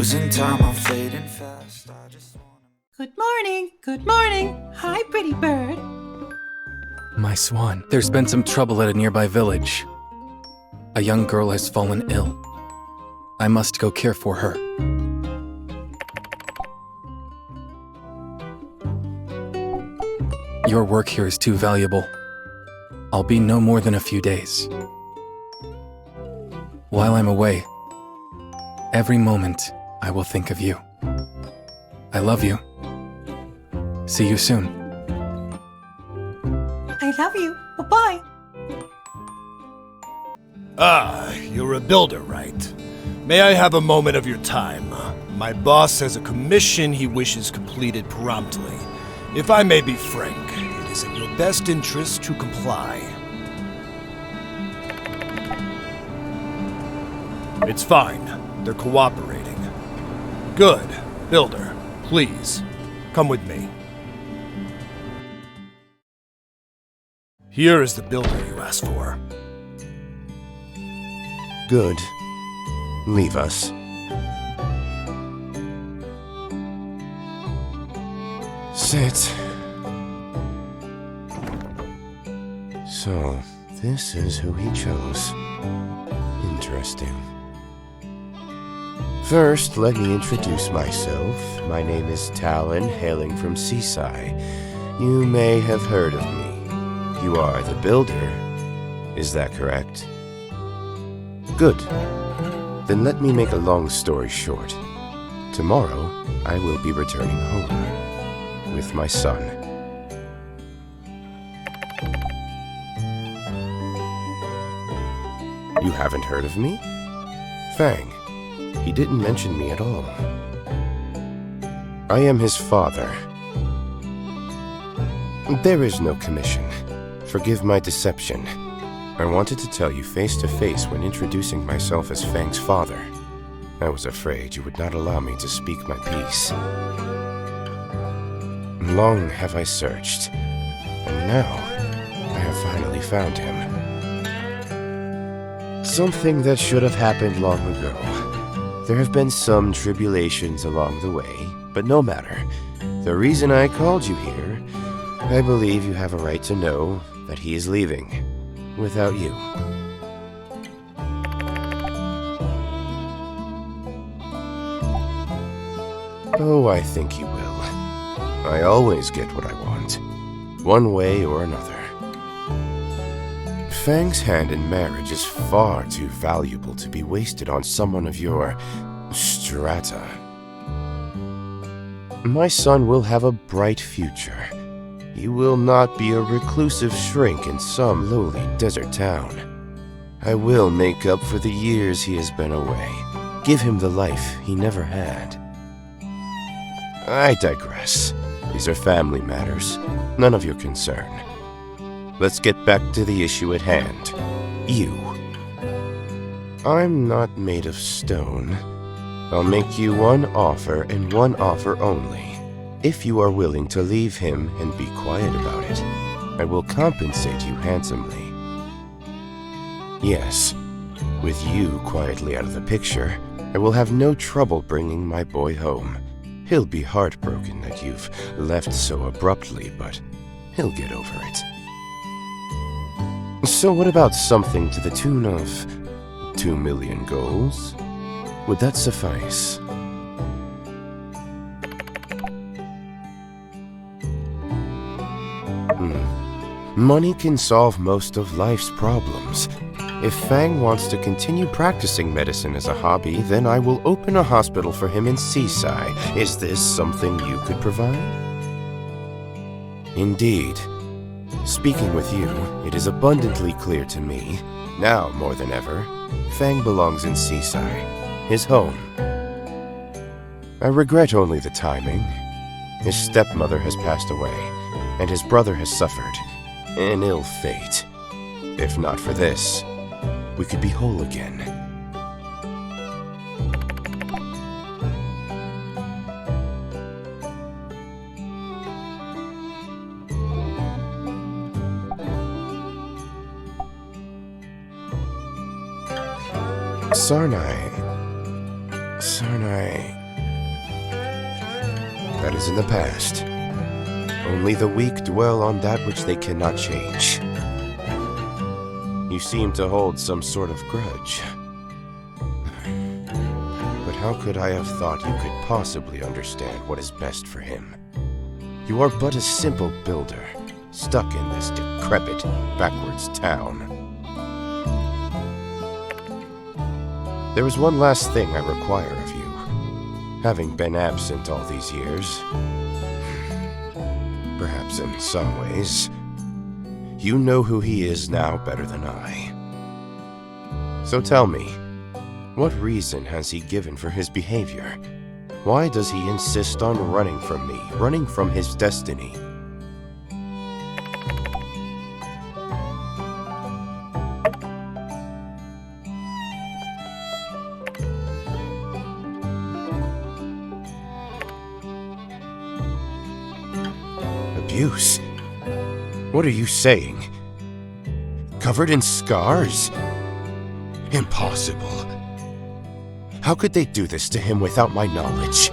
losing time, I'm fading fast. I just wanna... Good morning, good morning. Hi, pretty bird. My swan, there's been some trouble at a nearby village. A young girl has fallen ill. I must go care for her. Your work here is too valuable. I'll be no more than a few days. While I'm away, every moment I will think of you. I love you. See you soon. I love you. Bye-bye. Ah, you're a builder, right? May I have a moment of your time? My boss has a commission he wishes completed promptly. If I may be frank, it is in your best interest to comply. It's fine. They're cooperating. Good. Builder, please, come with me. Here is the builder you asked for. Good. Leave us. Sit. So, this is who he chose. Interesting. First, let me introduce myself. My name is Talon, hailing from Seaside. You may have heard of me. You are the builder. Is that correct? Good. Then let me make a long story short. Tomorrow, I will be returning home with my son. You haven't heard of me? Fang. He didn't mention me at all. I am his father. There is no commission. Forgive my deception. I wanted to tell you face to face when introducing myself as Fang's father. I was afraid you would not allow me to speak my piece. Long have I searched, and now I have finally found him. Something that should have happened long ago. There have been some tribulations along the way, but no matter. The reason I called you here, I believe you have a right to know that he is leaving without you. Oh, I think he will. I always get what I want, one way or another. Fang's hand in marriage is far too valuable to be wasted on someone of your strata. My son will have a bright future. He will not be a reclusive shrink in some lowly desert town. I will make up for the years he has been away, give him the life he never had. I digress. These are family matters, none of your concern. Let's get back to the issue at hand. You. I'm not made of stone. I'll make you one offer and one offer only. If you are willing to leave him and be quiet about it, I will compensate you handsomely. Yes, with you quietly out of the picture, I will have no trouble bringing my boy home. He'll be heartbroken that you've left so abruptly, but he'll get over it. So what about something to the tune of 2 million goals? Would that suffice? Money can solve most of life's problems. If Fang wants to continue practicing medicine as a hobby, then I will open a hospital for him in Seaside. Is this something you could provide? Indeed. Speaking with you, it is abundantly clear to me, now more than ever, Fang belongs in Seaside, his home. I regret only the timing. His stepmother has passed away, and his brother has suffered an ill fate. If not for this, we could be whole again. Sarnai, is in the past. Only the weak dwell on that which they cannot change. You seem to hold some sort of grudge. But how could I have thought you could possibly understand what is best for him? You are but a simple builder, stuck in this decrepit, backwards town. There is one last thing I require of you. Having been absent all these years, perhaps in some ways, you know who he is now better than I. So tell me, what reason has he given for his behavior? Why does he insist on running from me, running from his destiny? Abuse? What are you saying? Covered in scars? Impossible. How could they do this to him without my knowledge?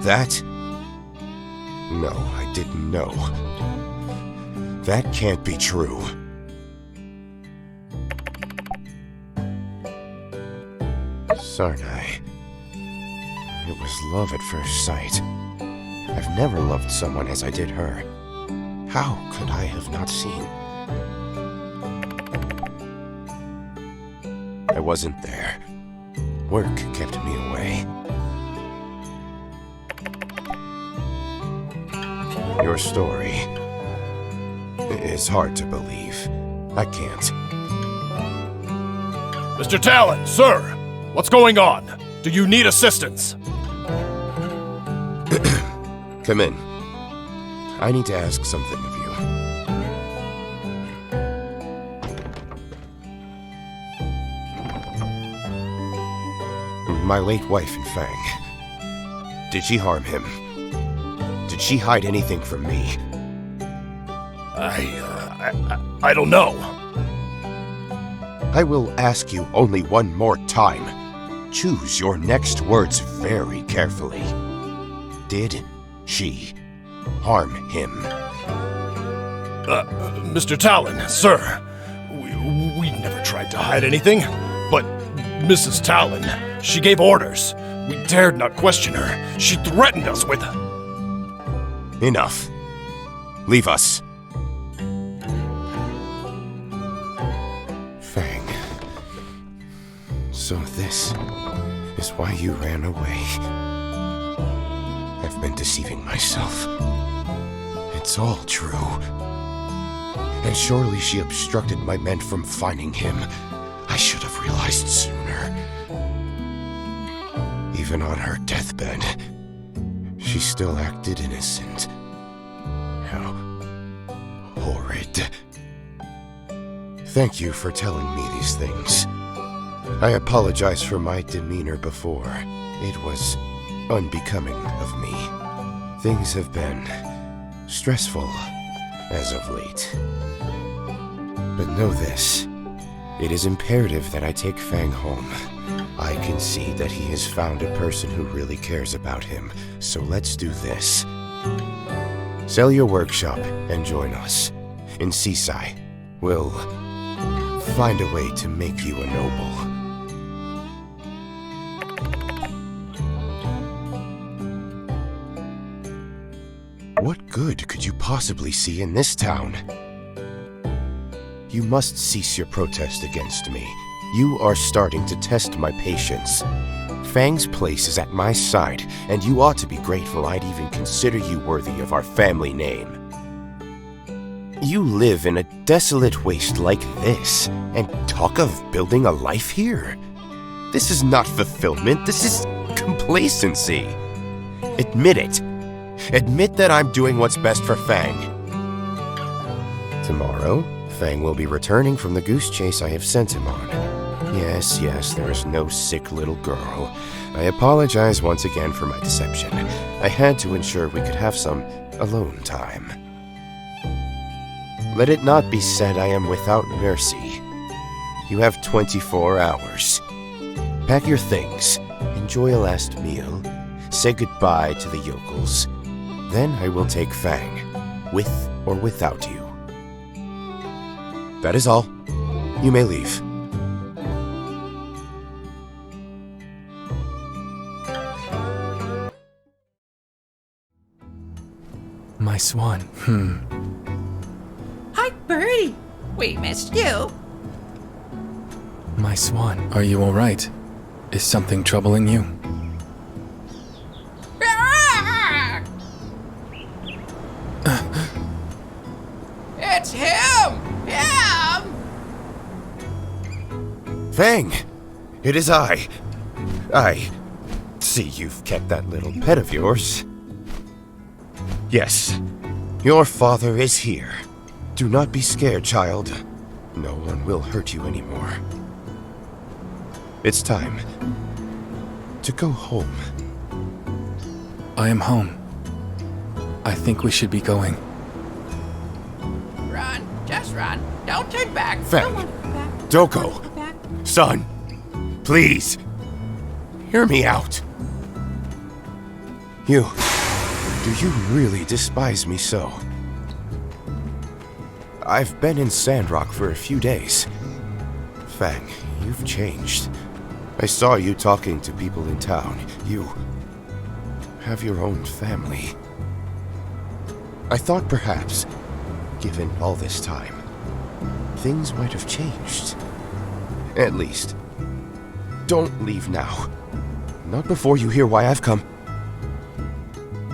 That? No, I didn't know. That can't be true. Sarnai. It was love at first sight. I've never loved someone as I did her. How could I have not seen? I wasn't there. Work kept me away. Your story is hard to believe. I can't. Mr. Talon, sir! What's going on? Do you need assistance? Come in. I need to ask something of you. My late wife in Fang. Did she harm him? Did she hide anything from me? I don't know. I will ask you only one more time. Choose your next words very carefully. Did she harm him? Mr. Talon, sir. We never tried to hide anything. But Mrs. Talon, she gave orders. We dared not question her. She threatened us with... Enough. Leave us. Fang. So this is why you ran away. I've been deceiving myself. It's all true. And surely she obstructed my men from finding him. I should have realized sooner. Even on her deathbed, she still acted innocent. How horrid. Thank you for telling me these things. I apologize for my demeanor before. It was unbecoming of me. Things have been stressful as of late. But know this. It is imperative that I take Fang home. I can see that he has found a person who really cares about him, so let's do this. Sell your workshop and join us. In Seaside, we'll find a way to make you a noble. What good could you possibly see in this town? You must cease your protest against me. You are starting to test my patience. Fang's place is at my side, and you ought to be grateful I'd even consider you worthy of our family name. You live in a desolate waste like this, and talk of building a life here? This is not fulfillment, this is complacency. Admit it. Admit that I'm doing what's best for Fang. Tomorrow, Fang will be returning from the goose chase I have sent him on. Yes, there is no sick little girl. I apologize once again for my deception. I had to ensure we could have some alone time. Let it not be said I am without mercy. You have 24 hours. Pack your things, enjoy a last meal, say goodbye to the yokels. Then I will take Fang, with or without you. That is all. You may leave. My swan. Hi, Birdie. We missed you. My swan. Are you alright? Is something troubling you? It's him! Him! Fang! It is I. I see you've kept that little pet of yours. Yes, your father is here. Do not be scared, child. No one will hurt you anymore. It's time to go home. I am home. I think we should be going. Run. Just run. Don't turn back. Fang, Back. don't go. Back. Son, please, hear me out. Do you really despise me so? I've been in Sandrock for a few days. Fang, you've changed. I saw you talking to people in town. You have your own family. I thought perhaps, given all this time, things might have changed. At least, don't leave now. Not before you hear why I've come.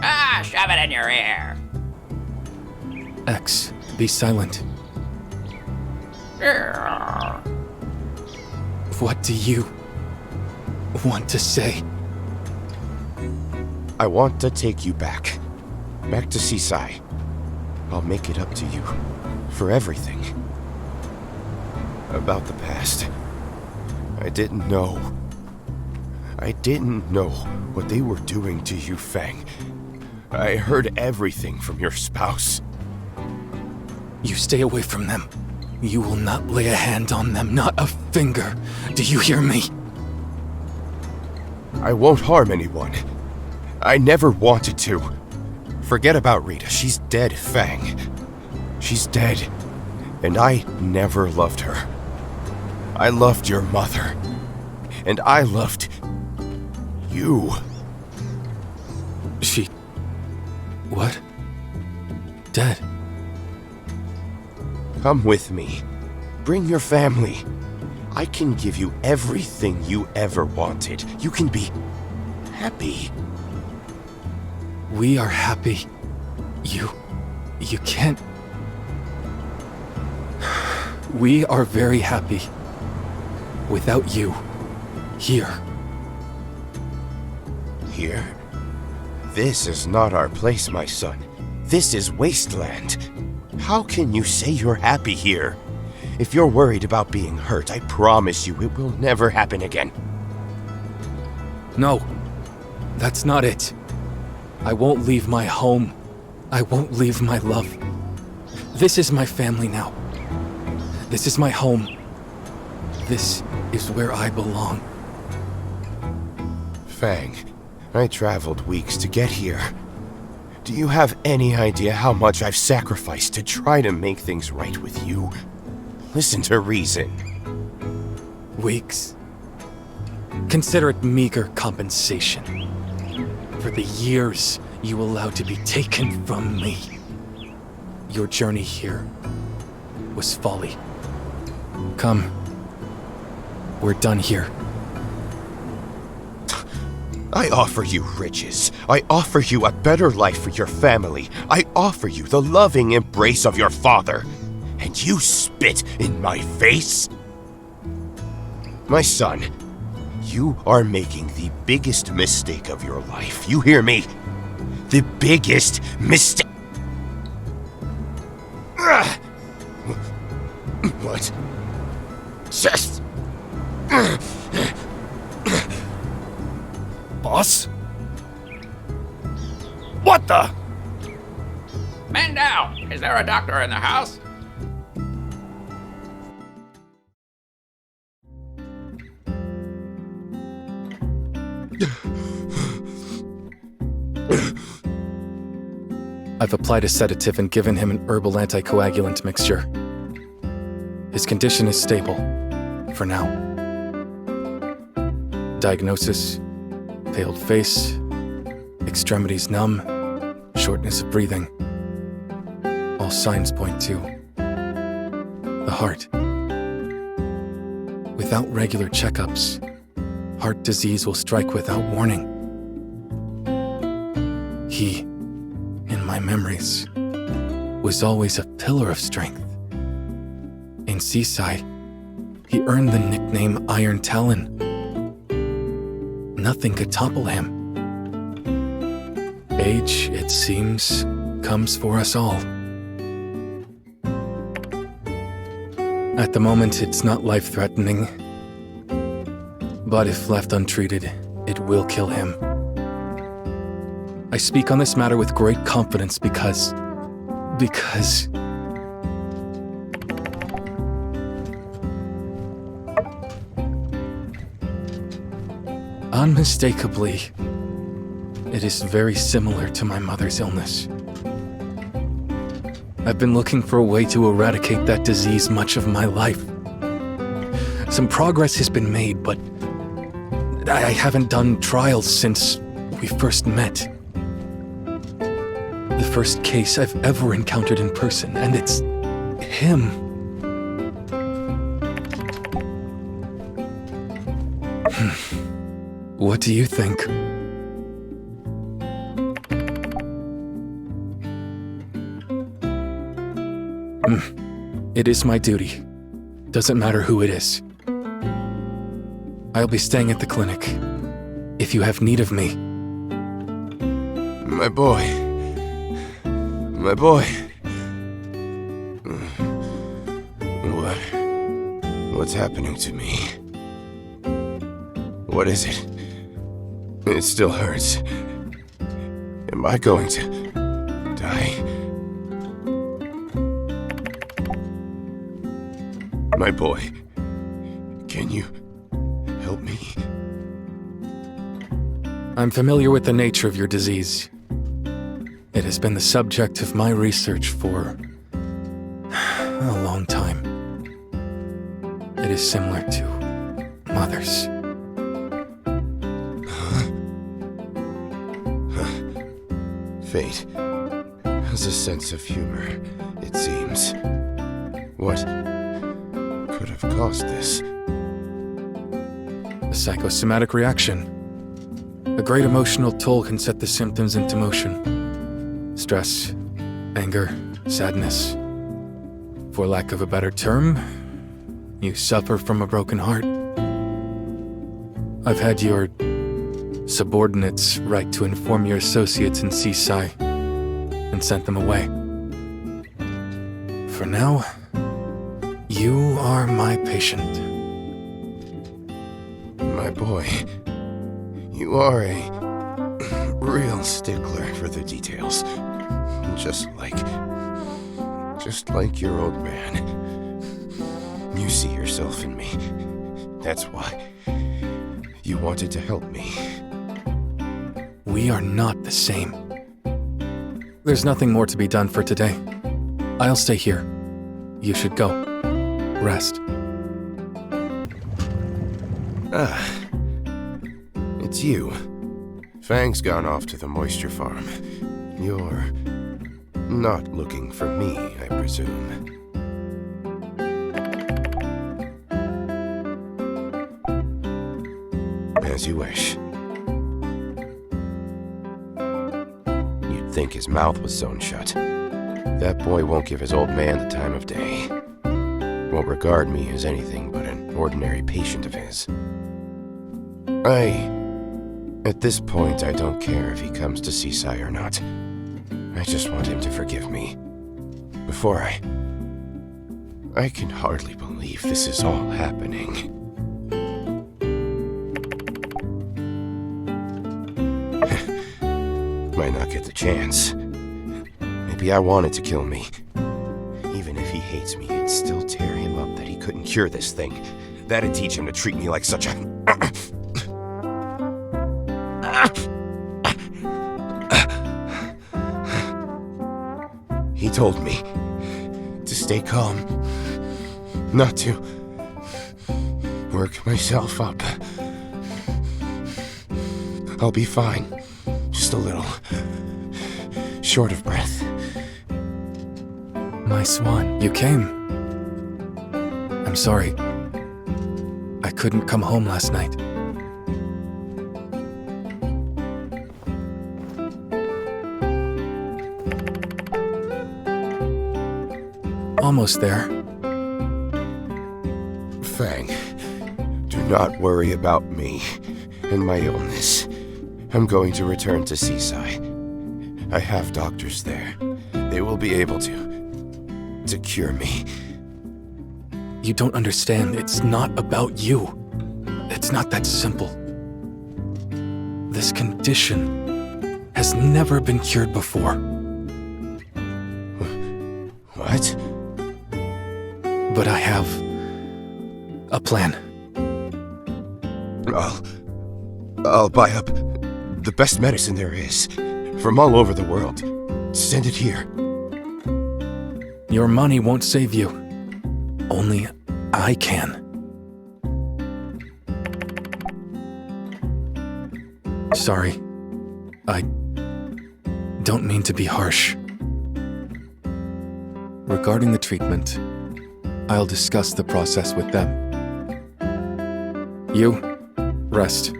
Ah, shove it in your ear. X, be silent. What do you want to say? I want to take you back. Back to Seaside. I'll make it up to you. For everything. About the past. I didn't know. I didn't know what they were doing to you, Fang. I heard everything from your spouse. You stay away from them. You will not lay a hand on them, not a finger. Do you hear me? I won't harm anyone. I never wanted to. Forget about Rita. She's dead, Fang. She's dead. And I never loved her. I loved your mother. And I loved you. She... what? Dead. Come with me. Bring your family. I can give you everything you ever wanted. You can be happy. We are happy. You can't... We are very happy. Without you. Here. Here? This is not our place, my son. This is wasteland. How can you say you're happy here? If you're worried about being hurt, I promise you it will never happen again. No. That's not it. I won't leave my home. I won't leave my love. This is my family now. This is my home. This is where I belong. Fang, I traveled weeks to get here. Do you have any idea how much I've sacrificed to try to make things right with you? Listen to reason. Weeks. Consider it meager compensation for the years you allowed to be taken from me. Your journey here was folly. Come. We're done here. I offer you riches. I offer you a better life for your family. I offer you the loving embrace of your father. And you spit in my face? My son, you are making the biggest mistake of your life. You hear me? The biggest mistake. What? Just... Boss? What the? Man down! Is there a doctor in the house? I've applied a sedative and given him an herbal anticoagulant mixture. His condition is stable, for now. Diagnosis: paled face, extremities numb, shortness of breathing. All signs point to the heart. Without regular checkups, heart disease will strike without warning. He, in my memories, was always a pillar of strength. In Seaside, he earned the nickname Iron Talon. Nothing could topple him. Age, it seems, comes for us all. At the moment, it's not life-threatening, but if left untreated, it will kill him. I speak on this matter with great confidence because... unmistakably, it is very similar to my mother's illness. I've been looking for a way to eradicate that disease much of my life. Some progress has been made, but I haven't done trials since we first met. The first case I've ever encountered in person, and it's him. What do you think? It is my duty. Doesn't matter who it is. I'll be staying at the clinic, if you have need of me. My boy. My boy. What's happening to me? What is it? It still hurts. Am I going to die? My boy, can you help me? I'm familiar with the nature of your disease. It has been the subject of my research for a long time. It is similar to Mother's. Fate has a sense of humor, it seems. What could have caused this? A psychosomatic reaction. A great emotional toll can set the symptoms into motion. Stress, anger, sadness. For lack of a better term, you suffer from a broken heart. I've had your subordinates write to inform your associates in Seaside and sent them away. For now, you are my patient. My boy, you are a real stickler for the details. Just like your old man. You see yourself in me. That's why you wanted to help me. We are not the same. There's nothing more to be done for today. I'll stay here. You should go. Rest. It's you. Fang's gone off to the moisture farm. You're not looking for me, I presume. As you wish. You'd think his mouth was sewn shut. That boy won't give his old man the time of day. Won't regard me as anything but an ordinary patient of his. At this point, I don't care if he comes to Seaside or not. I just want him to forgive me. Before I can hardly believe this is all happening. Might not get the chance. Maybe I wanted to kill me. Even if he hates me, it'd still tear him up that he couldn't cure this thing. That'd teach him to treat me like such a... told me to stay calm, not to work myself up. I'll be fine. Just a little short of breath. My swan, you came. I'm sorry. I couldn't come home last night. Almost there. Fang, do not worry about me and my illness. I'm going to return to Seaside. I have doctors there. They will be able to cure me. You don't understand. It's not about you. It's not that simple. This condition has never been cured before. What? But I have a plan. I'll buy up the best medicine there is from all over the world. Send it here. Your money won't save you. Only I can. Sorry. I don't mean to be harsh. Regarding the treatment, I'll discuss the process with them. You, rest.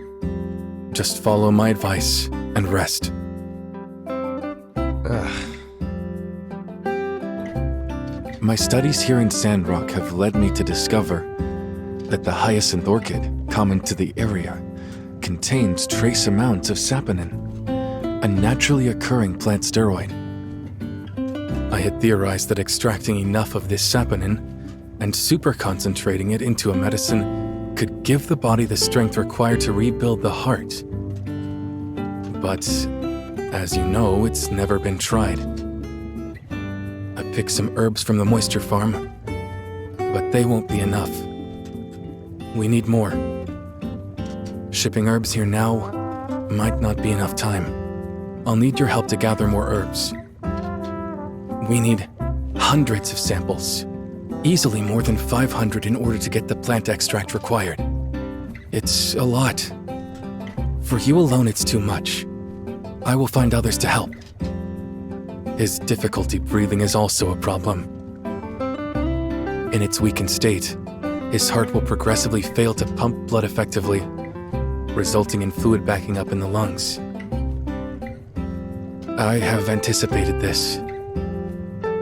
Just follow my advice and rest. My studies here in Sandrock have led me to discover that the hyacinth orchid, common to the area, contains trace amounts of saponin, a naturally occurring plant steroid. I had theorized that extracting enough of this saponin and super concentrating it into a medicine could give the body the strength required to rebuild the heart. But, as you know, it's never been tried. I picked some herbs from the moisture farm, but they won't be enough. We need more. Shipping herbs here now might not be enough time. I'll need your help to gather more herbs. We need hundreds of samples, easily more than 500 in order to get the plant extract required. It's a lot. For you alone, it's too much. I will find others to help. His difficulty breathing is also a problem. In its weakened state, his heart will progressively fail to pump blood effectively, resulting in fluid backing up in the lungs. I have anticipated this.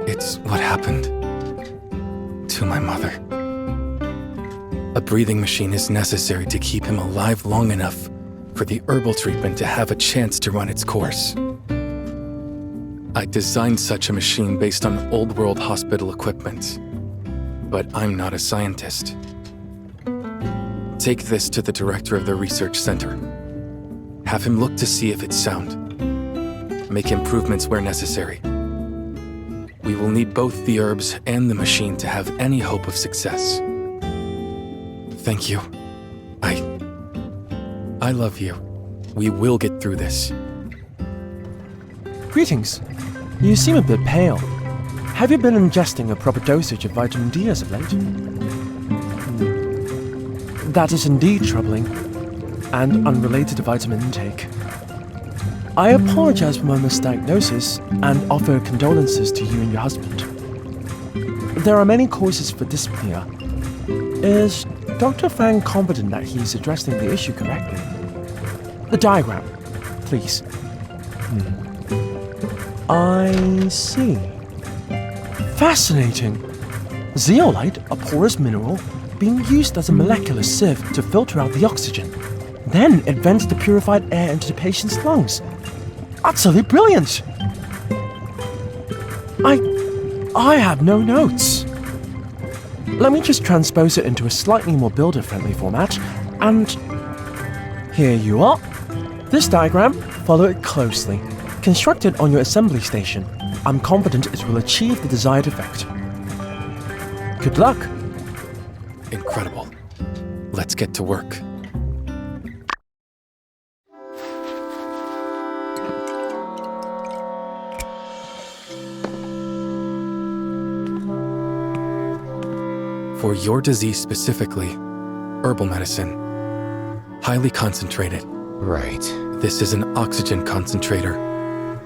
It's what happened to my mother. A breathing machine is necessary to keep him alive long enough for the herbal treatment to have a chance to run its course. I designed such a machine based on old-world hospital equipment, but I'm not a scientist. Take this to the director of the research center. Have him look to see if it's sound. Make improvements where necessary. We will need both the herbs and the machine to have any hope of success. Thank you. I love you. We will get through this. Greetings. You seem a bit pale. Have you been ingesting a proper dosage of vitamin D as of late? That is indeed troubling, and unrelated to vitamin intake. I apologize for my misdiagnosis and offer condolences to you and your husband. There are many causes for dyspnea. Is Dr. Fang confident that he's addressing the issue correctly? The diagram, please. I see. Fascinating. Zeolite, a porous mineral, being used as a molecular sieve to filter out the oxygen. Then it vents the purified air into the patient's lungs. Utterly brilliant! I have no notes. Let me just transpose it into a slightly more builder-friendly format, and here you are. This diagram, follow it closely. Constructed on your assembly station, I'm confident it will achieve the desired effect. Good luck. Incredible. Let's get to work. For your disease specifically, herbal medicine. Highly concentrated. Right. This is an oxygen concentrator.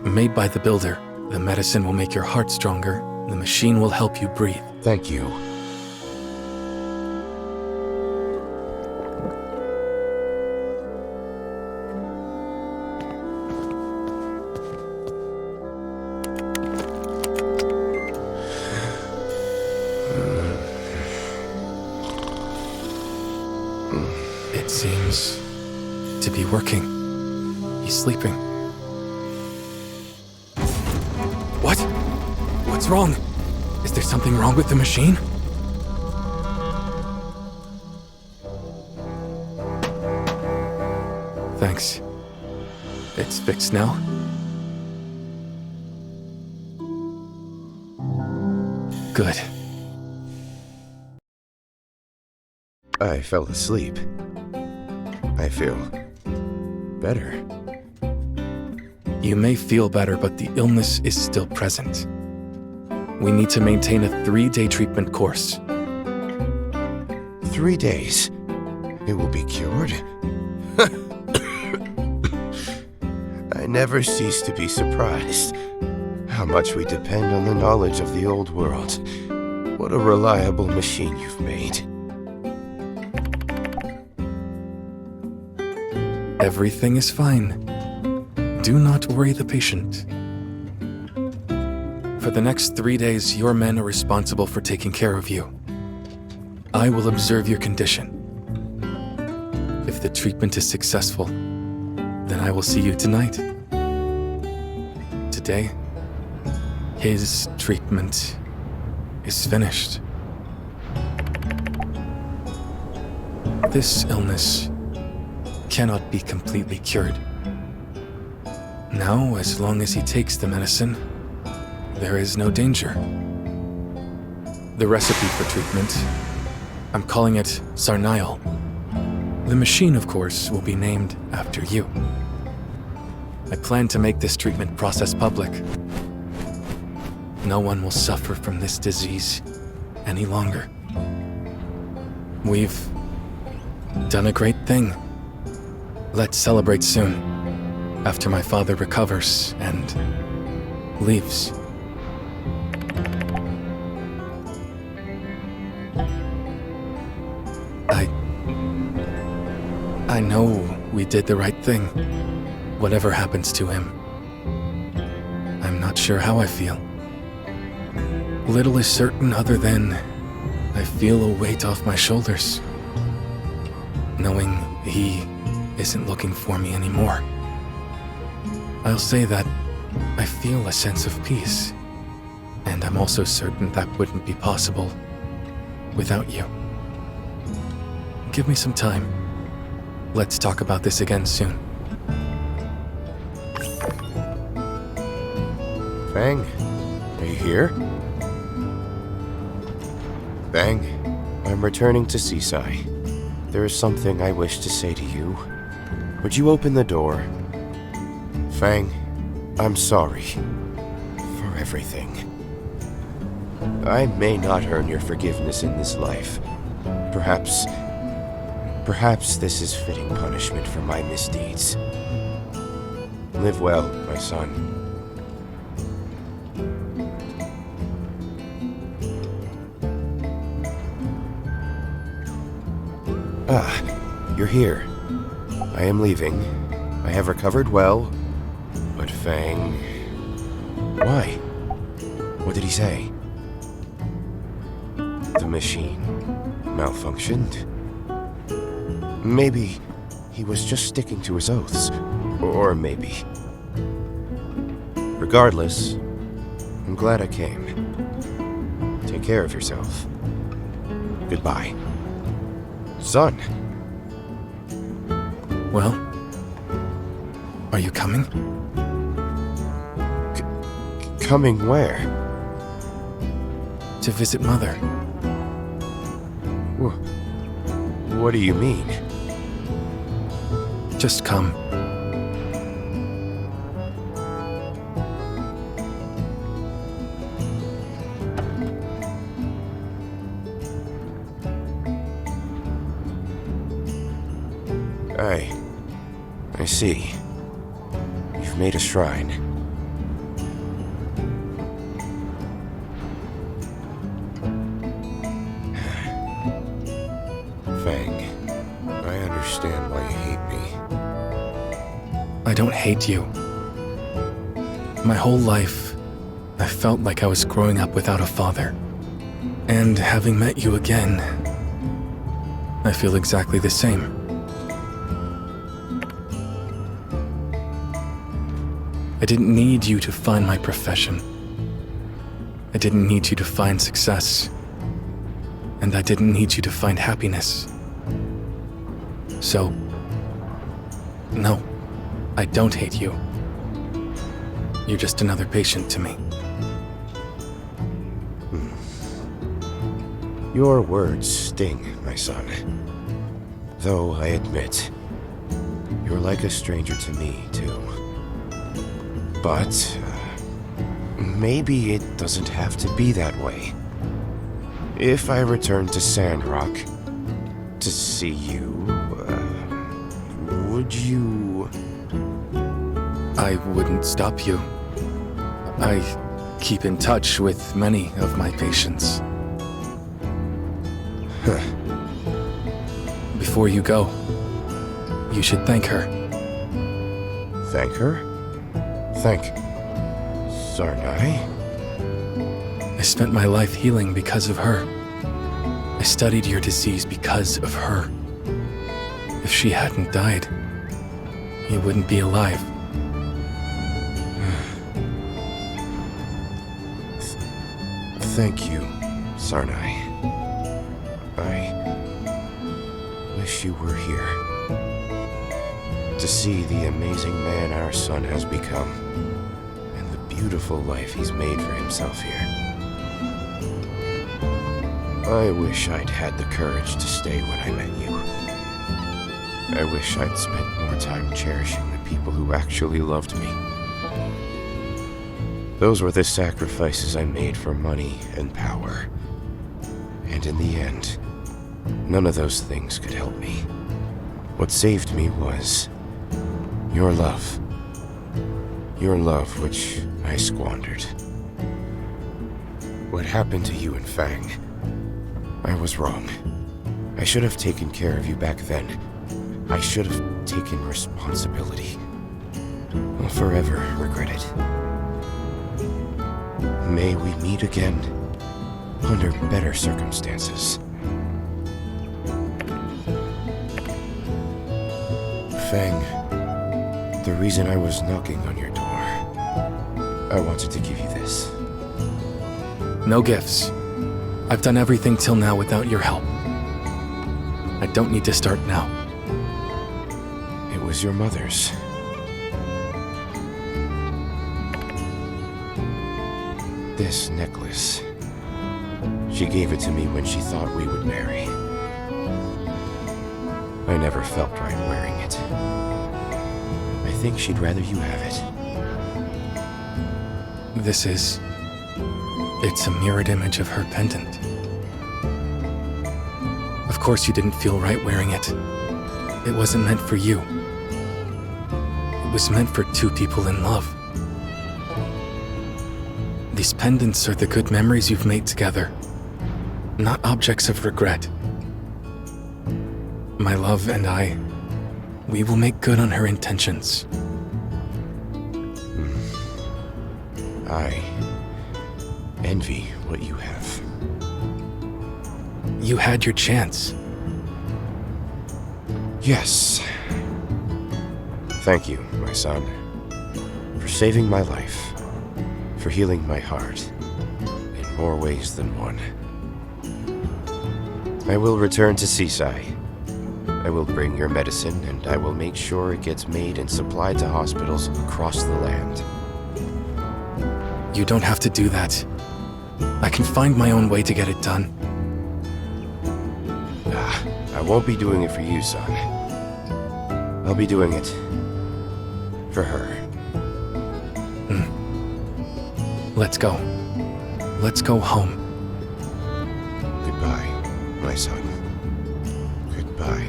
Made by the builder. The medicine will make your heart stronger. The machine will help you breathe. Thank you. It seems to be working. He's sleeping. What? What's wrong? Is there something wrong with the machine? Thanks. It's fixed now? Good. I fell asleep. I feel better. You may feel better, but the illness is still present. We need to maintain a 3-day treatment course. 3 days. It will be cured? I never cease to be surprised. How much we depend on the knowledge of the old world. What a reliable machine you've made. Everything is fine. Do not worry the patient. For the next 3 days, your men are responsible for taking care of you. I will observe your condition. If the treatment is successful, then I will see you tonight. Today, his treatment is finished. This illness cannot be completely cured. Now, as long as he takes the medicine, there is no danger. The recipe for treatment, I'm calling it Sarnial. The machine, of course, will be named after you. I plan to make this treatment process public. No one will suffer from this disease any longer. We've done a great thing. Let's celebrate soon, after my father recovers and leaves. I know we did the right thing. Whatever happens to him, I'm not sure how I feel. Little is certain other than I feel a weight off my shoulders, knowing he isn't looking for me anymore. I'll say that I feel a sense of peace, and I'm also certain that wouldn't be possible without you. Give me some time. Let's talk about this again soon. Fang, are you here? Fang, I'm returning to Seaside. There is something I wish to say to you. Would you open the door? Fang, I'm sorry for everything. I may not earn your forgiveness in this life. Perhaps this is fitting punishment for my misdeeds. Live well, my son. Ah, you're here. I am leaving. I have recovered well, but Fang... Why? What did he say? The machine malfunctioned? Maybe he was just sticking to his oaths. Or maybe. Regardless, I'm glad I came. Take care of yourself. Goodbye. Son. Well, are you coming? Coming where? To visit Mother. What do you mean? Just come. I see. You've made a shrine. Fang, I understand why you hate me. I don't hate you. My whole life, I felt like I was growing up without a father. And having met you again, I feel exactly the same. I didn't need you to find my profession. I didn't need you to find success. And I didn't need you to find happiness. So, no, I don't hate you. You're just another patient to me. Your words sting, my son. Though I admit, you're like a stranger to me, too. But maybe it doesn't have to be that way. If I return to Sandrock to see you, would you... I wouldn't stop you. I keep in touch with many of my patients. Before you go, you should thank her. Thank her? Thank... Sarnai? I spent my life healing because of her. I studied your disease because of her. If she hadn't died, you wouldn't be alive. Thank you, Sarnai. I wish you were here to see the amazing man our son has become and the beautiful life he's made for himself here. I wish I'd had the courage to stay when I met you. I wish I'd spent more time cherishing the people who actually loved me. Those were the sacrifices I made for money and power. And in the end, none of those things could help me. What saved me was your love. Your love, which I squandered. What happened to you and Fang? I was wrong. I should have taken care of you back then. I should have taken responsibility. I'll forever regret it. May we meet again under better circumstances. Fang, the reason I was knocking on your door, I wanted to give you this. No gifts. I've done everything till now without your help. I don't need to start now. It was your mother's. This necklace. She gave it to me when she thought we would marry. I never felt right wearing it. I think she'd rather you have it. It's a mirrored image of her pendant. Of course you didn't feel right wearing it. It wasn't meant for you. It was meant for two people in love. These pendants are the good memories you've made together, not objects of regret. My love and I, we will make good on her intentions. I envy what you have. You had your chance. Yes. Thank you, my son, for saving my life, for healing my heart in more ways than one. I will return to Seaside. I will bring your medicine, and I will make sure it gets made and supplied to hospitals across the land. You don't have to do that. I can find my own way to get it done. I won't be doing it for you, son. I'll be doing it for her. Let's go. Let's go home. Goodbye, my son. Goodbye.